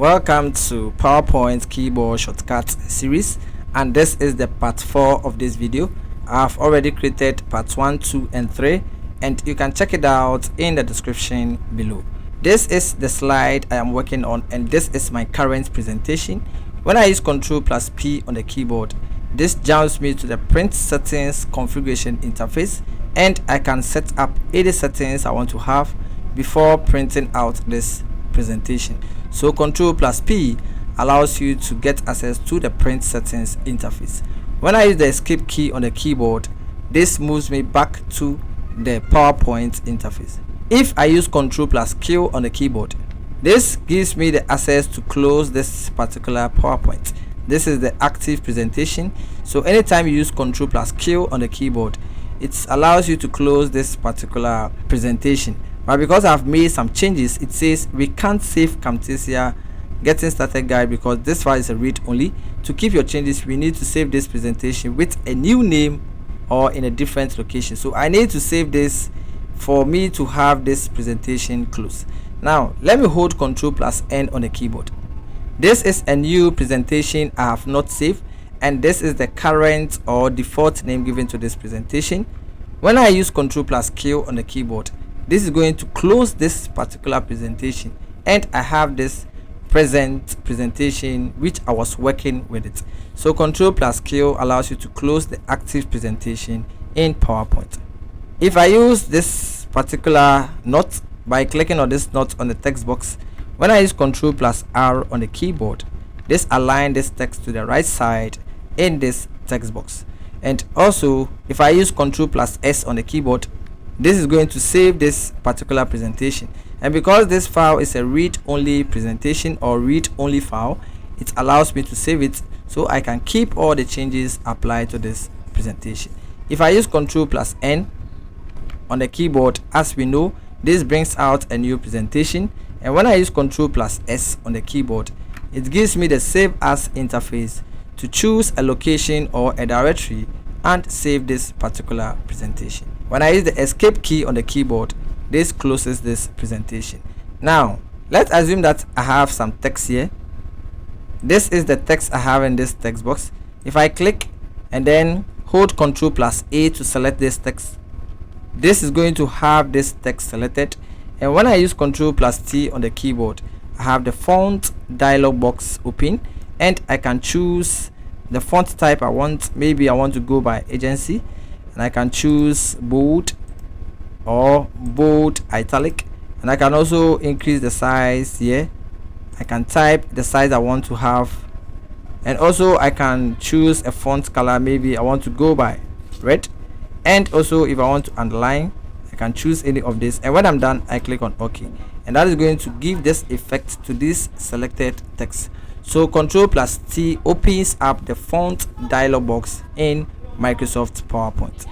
Welcome to PowerPoint keyboard shortcut series, and this is the part 4 of this video. I've already created part 1, 2 and 3, and you can check it out in the description below. This is the slide I am working on, and this is my current presentation. When I use Ctrl+P on the keyboard, this jumps me to the print settings configuration interface, and I can set up any settings I want to have before printing out this presentation. So Ctrl+P allows you to get access to the print settings interface. When I use the escape key on the keyboard, this moves me back to the PowerPoint interface. If I use Ctrl+Q on the keyboard, this gives me the access to close this particular PowerPoint. This is the active presentation, so anytime you use Ctrl+Q on the keyboard, it allows you to close this particular presentation. But because I've made some changes, it says we can't save Camtasia getting started guide because this file is a read only. To keep your changes, we need to save this presentation with a new name or in a different location. So I need to save this for me to have this presentation closed. Now let me hold Ctrl+N on the keyboard. This is a new presentation I have not saved, and this is the current or default name given to this presentation. When I use Ctrl+Q on the keyboard, this is going to close this particular presentation, and I have this present presentation which I was working with it. So Ctrl+Q allows you to close the active presentation in PowerPoint. If I use this particular knot by clicking on this knot on the text box, when I use Ctrl+R on the keyboard, this aligns this text to the right side in this text box. And also if I use Ctrl+S on the keyboard, this is going to save this particular presentation. And because this file is a read-only presentation or read-only file, it allows me to save it so I can keep all the changes applied to this presentation. If I use Ctrl+N on the keyboard, as we know, this brings out a new presentation. And when I use Ctrl+S on the keyboard, it gives me the save as interface to choose a location or a directory and save this particular presentation. When I use the escape key on the keyboard, this closes this presentation. Now let's assume that I have some text here. This is the text I have in this text box. If I click and then hold Ctrl+A to select this text, this is going to have this text selected. And when I use Ctrl+T on the keyboard, I have the font dialog box open, and I can choose the font type I want. Maybe I want to go by agency, and I can choose bold or bold italic, and I can also increase the size here. I can type the size I want to have, and also I can choose a font color. Maybe I want to go by red, and also if I want to underline, I can choose any of this. And when I'm done, I click on OK, and that is going to give this effect to this selected text. So Ctrl+T opens up the font dialog box in Microsoft PowerPoint.